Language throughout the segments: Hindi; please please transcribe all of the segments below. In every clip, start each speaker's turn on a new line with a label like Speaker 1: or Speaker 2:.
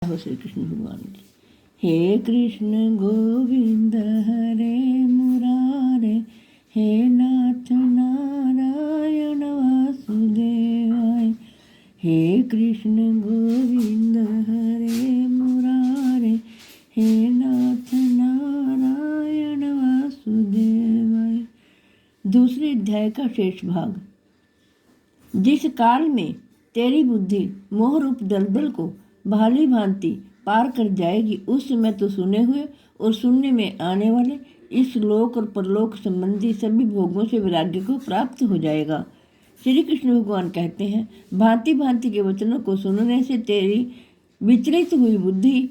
Speaker 1: हो श्री कृष्ण भगवान की। हे कृष्ण गोविंद हरे मुरारे, हे नाथ नारायण वासुदेवाय। हे कृष्ण गोविंद हरे मुरारे, हे नाथ नारायण वासुदेवाय। दूसरे अध्याय का शेष भाग। जिस काल में तेरी बुद्धि मोह रूप दलदल को भाली भांति पार कर जाएगी, उस समय तो सुने हुए और सुनने में आने वाले इस लोक और परलोक संबंधी सभी भोगों से वैराग्य को प्राप्त हो जाएगा। श्री कृष्ण भगवान कहते हैं, भांति भांति के वचनों को सुनने से तेरी विचलित हुई बुद्धि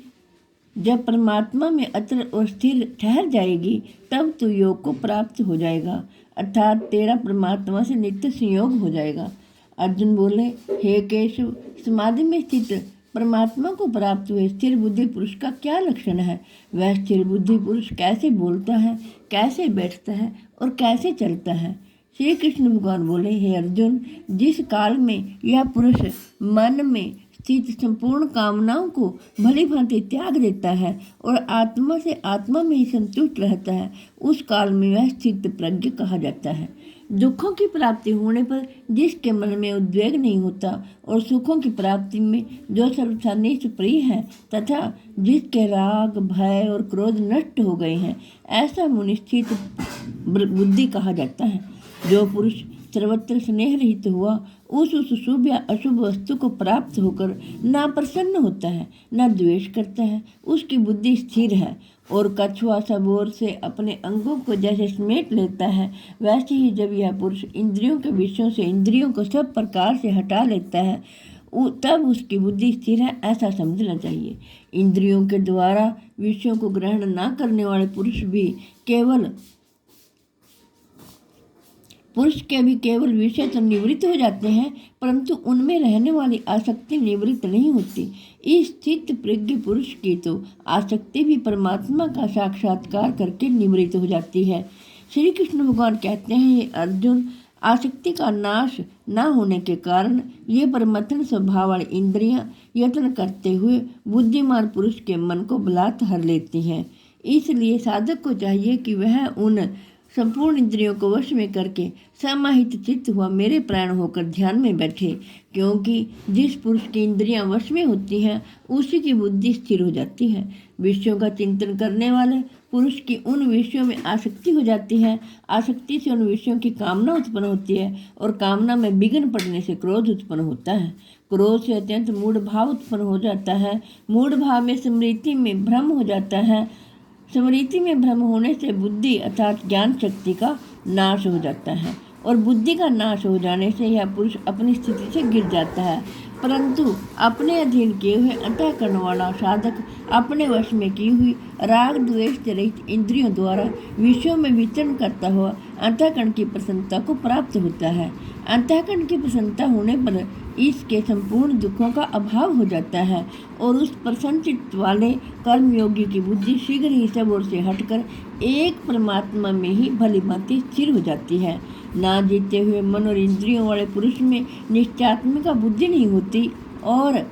Speaker 1: जब परमात्मा में अचल और स्थिर ठहर जाएगी, तब तू योग को प्राप्त हो जाएगा, अर्थात तेरा परमात्मा से नित्य संयोग हो जाएगा। अर्जुन बोले, हे केशव, समाधि में स्थित परमात्मा को प्राप्त हुए स्थिर बुद्धि पुरुष का क्या लक्षण है? वह स्थिर बुद्धि पुरुष कैसे बोलता है, कैसे बैठता है और कैसे चलता है? श्री कृष्ण भगवान बोले, हे अर्जुन, जिस काल में यह पुरुष मन में स्थित संपूर्ण कामनाओं को भली भांति त्याग देता है और आत्मा से आत्मा में ही संतुष्ट रहता है, उस काल में वह स्थित प्रज्ञ कहा जाता है। दुखों की प्राप्ति होने पर जिसके मन में उद्वेग नहीं होता और सुखों की प्राप्ति में जो सर्वथा प्रिय है तथा जिसके राग भय और क्रोध नष्ट हो गए हैं, ऐसा मुनि स्थित बुद्धि कहा जाता है। जो पुरुष सर्वत्र स्नेह रहित हुआ उस शुभ या अशुभ वस्तु को प्राप्त होकर ना प्रसन्न होता है, ना द्वेष करता है, उसकी बुद्धि स्थिर है। और कछुआ सब ओर से अपने अंगों को जैसे समेट लेता है, वैसे ही जब यह पुरुष इंद्रियों के विषयों से इंद्रियों को सब प्रकार से हटा लेता है, तब उसकी बुद्धि स्थिर है, ऐसा समझना चाहिए। इंद्रियों के द्वारा विषयों को ग्रहण न करने वाले पुरुष के भी केवल विषय तो निवृत्त हो जाते हैं, परंतु उनमें रहने वाली आसक्ति निवृत्त नहीं होती। इस स्थित प्रज्ञ पुरुष की तो आसक्ति भी परमात्मा का साक्षात्कार करके निवृत्त हो जाती है। श्री कृष्ण भगवान कहते हैं, ये अर्जुन, आसक्ति का नाश न होने के कारण ये परमथन स्वभाव वाली इंद्रियां यत्न करते हुए बुद्धिमान पुरुष के मन को बलात् हर लेती हैं। इसलिए साधक को चाहिए कि वह उन संपूर्ण इंद्रियों को वश में करके समाहित चित्त हुआ मेरे प्राण होकर ध्यान में बैठे, क्योंकि जिस पुरुष की इंद्रियां वश में होती हैं उसी की बुद्धि स्थिर हो जाती है। विषयों का चिंतन करने वाले पुरुष की उन विषयों में आसक्ति हो जाती है, आसक्ति से उन विषयों की कामना उत्पन्न होती है और कामना में विघ्न पड़ने से क्रोध उत्पन्न होता है। क्रोध से अत्यंत मूढ़ भाव उत्पन्न हो जाता है, मूढ़ भाव में स्मृति में भ्रम हो जाता है, स्मृति में भ्रम होने से बुद्धि अर्थात ज्ञान शक्ति का नाश हो जाता है और बुद्धि का नाश हो जाने से यह पुरुष अपनी स्थिति से गिर जाता है। परंतु अपने अधीन किए हुए अंतःकरण वाला साधक अपने वश में की हुई राग द्वेष से रहित इंद्रियों द्वारा विषयों में विचरण करता हुआ अंतःकरण की प्रसन्नता को प्राप्त होता है। अंतःकरण की प्रसन्नता होने पर इसके संपूर्ण दुखों का अभाव हो जाता है और उस प्रसन्न चित्त वाले कर्मयोगी की बुद्धि शीघ्र ही सब ओर से हटकर एक परमात्मा में ही भली भांति स्थिर हो जाती है। ना जीते हुए मन और इंद्रियों वाले पुरुष में निश्चयात्मिका बुद्धि नहीं होती और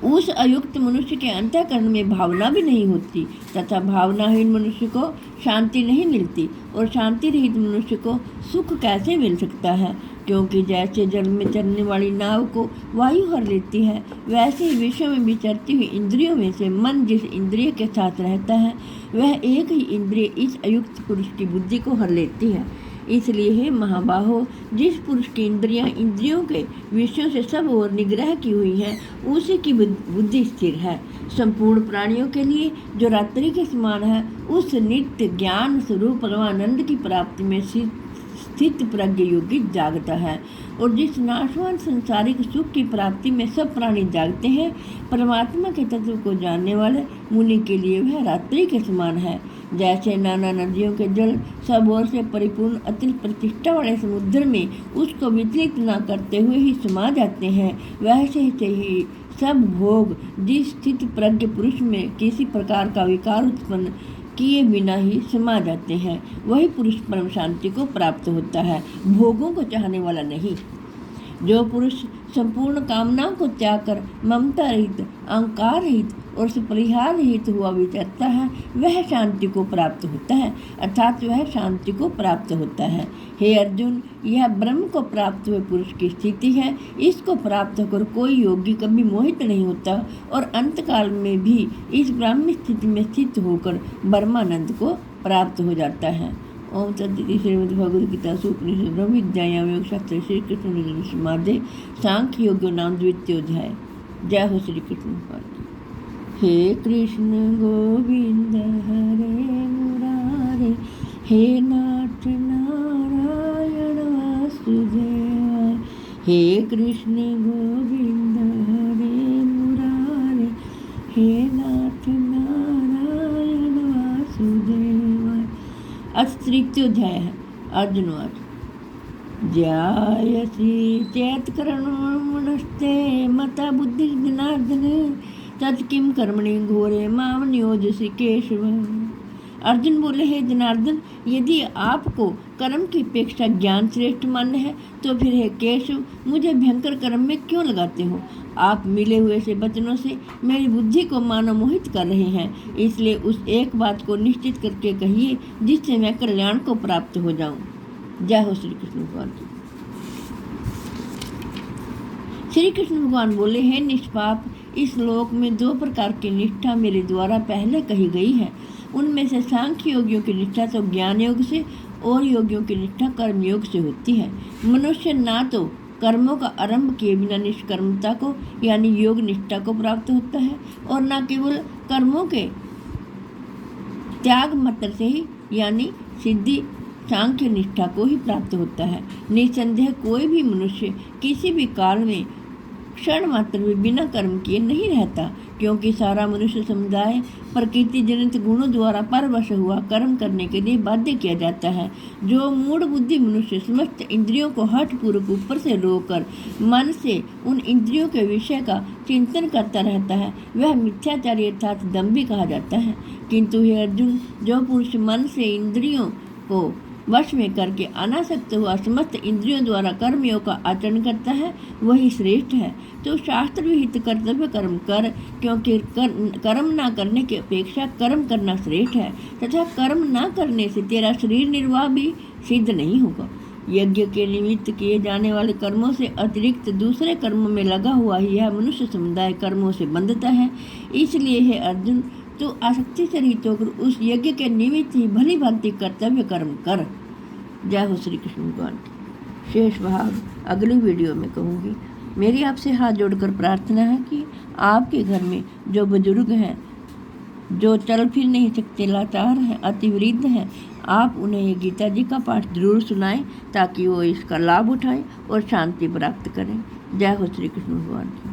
Speaker 1: उस अयुक्त मनुष्य के अंतःकरण में भावना भी नहीं होती तथा भावनाहीन मनुष्य को शांति नहीं मिलती और शांति रहित मनुष्य को सुख कैसे मिल सकता है? क्योंकि जैसे जल में चलने वाली नाव को वायु हर लेती है, वैसे ही विषयों में विचरती हुई इंद्रियों में से मन जिस इंद्रिय के साथ रहता है, वह एक ही इंद्रिय इस अयुक्त पुरुष की बुद्धि को हर लेती है। इसलिए हे महाबाहो, जिस पुरुष की इंद्रियों के विषयों से सब ओर निग्रह की हुई है, उसी की बुद्धि स्थिर है। संपूर्ण प्राणियों के लिए जो रात्रि के समान है, उस नित्य ज्ञान स्वरूप परमानंद की प्राप्ति में स्थित प्रज्ञ योगी जागता है और जिस नाशवान संसारिक सुख की प्राप्ति में सब प्राणी जागते हैं, परमात्मा के तत्व को जानने वाले मुनि के लिए वह रात्रि के समान है। जैसे नाना नदियों के जल सब ओर से परिपूर्ण अतिल प्रतिष्ठा वाले समुद्र में उसको विचलित न करते हुए ही समा जाते हैं, वैसे ही सब भोग जिस स्थित प्रज्ञ पुरुष में किसी प्रकार का विकार उत्पन्न किए बिना ही समा जाते हैं, वही पुरुष परम शांति को प्राप्त होता है, भोगों को चाहने वाला नहीं। जो पुरुष संपूर्ण कामनाओं को त्याग कर ममता रहित, अहंकार रहित और सुपरिहार रहित हुआ विचरता है, वह शांति को प्राप्त होता है, अर्थात वह शांति को प्राप्त होता है। हे अर्जुन, यह ब्रह्म को प्राप्त हुए पुरुष की स्थिति है। इसको प्राप्त होकर कोई योगी कभी मोहित नहीं होता और अंतकाल में भी इस ब्राह्मी स्थिति में स्थित होकर ब्रह्मानंद को प्राप्त हो जाता है। ओम तत्सदिति। श्रीमद् भगवद गीता उपनिषद ब्रह्म विद्यायाम योग शास्त्र श्री कृष्ण समाधे सांख्य योग नाम द्वितीयोध्याय। जय हो श्री कृष्ण भगवान की। हे कृष्ण गोविंद हरे मुरारे, हे नाथ नारायण वासुदेवाय। हे कृष्ण गोविंद हरे मुरारे, हे नाथ नारायण वासुदेवाय। तृतीयोध्याय है। अर्जुनवाद। ज्यायसी चेत्कर्मणस्ते मता बुद्धि जनार्दन तत्किं कर्मणि घोरे माम नियोजसी केशव। अर्जुन बोले, हे जनार्दन, यदि आपको कर्म की अपेक्षा ज्ञान श्रेष्ठ मान्य है तो फिर हे केशव मुझे भयंकर कर्म में क्यों लगाते हो। आप मिले हुए से वचनों से मेरी बुद्धि को मानो मोहित कर रहे हैं। इसलिए उस एक बात को निश्चित करके कहिए जिससे मैं कल्याण को प्राप्त हो जाऊं। जय हो श्री कृष्ण भगवान की। श्री कृष्ण भगवान बोले, हे निष्पाप, इस लोक में दो प्रकार की निष्ठा मेरे द्वारा पहले कही गई है। उनमें से सांख्य योगियों की निष्ठा तो ज्ञान योग से और योगियों की निष्ठा कर्म योग से होती है। मनुष्य ना तो कर्मों का आरंभ किए बिना निष्कर्मता को यानी योग निष्ठा को प्राप्त होता है और न केवल कर्मों के त्याग मात्र से ही यानी सिद्धि सांख्य निष्ठा को ही प्राप्त होता है। निसंदेह कोई भी मनुष्य किसी भी काल में क्षण मात्र भी बिना कर्म किए नहीं रहता, क्योंकि सारा मनुष्य समुदाय प्रकृति जनित गुणों द्वारा परवश हुआ कर्म करने के लिए बाध्य किया जाता है। जो मूढ़ बुद्धि मनुष्य समस्त इंद्रियों को हठपूर्वक ऊपर से रोककर मन से उन इंद्रियों के विषय का चिंतन करता रहता है, वह मिथ्याचारी अर्थात दंभी कहा जाता है। किंतु हे अर्जुन, जो पुरुष मन से इंद्रियों को वश में करके अनासक्त हुआ समस्त इंद्रियों द्वारा कर्मयोग का आचरण करता है, वही श्रेष्ठ है। तो शास्त्र विहित कर्तव्य कर्म कर, क्योंकि कर्म ना करने की अपेक्षा कर्म करना श्रेष्ठ है तथा कर्म ना करने से तेरा शरीर निर्वाह भी सिद्ध नहीं होगा। यज्ञ के निमित्त किए जाने वाले कर्मों से अतिरिक्त दूसरे कर्मों में लगा हुआ ही यह मनुष्य समुदाय कर्मों से बंधता है। इसलिए हे अर्जुन, तो आसक्ति से रहित होकर उस यज्ञ के निमित्त ही भली भांति कर्तव्य कर्म कर। जय हो श्री कृष्ण भगवान की। शेष भाग अगली वीडियो में कहूँगी। मेरी आपसे हाथ जोड़कर प्रार्थना है कि आपके घर में जो बुजुर्ग हैं, जो चल फिर नहीं सकते, लाचार हैं, अति वृद्ध हैं, आप उन्हें ये गीता जी का पाठ जरूर सुनाएं ताकि वो इसका लाभ उठाएं और शांति प्राप्त करें। जय हो श्री कृष्ण भगवान की।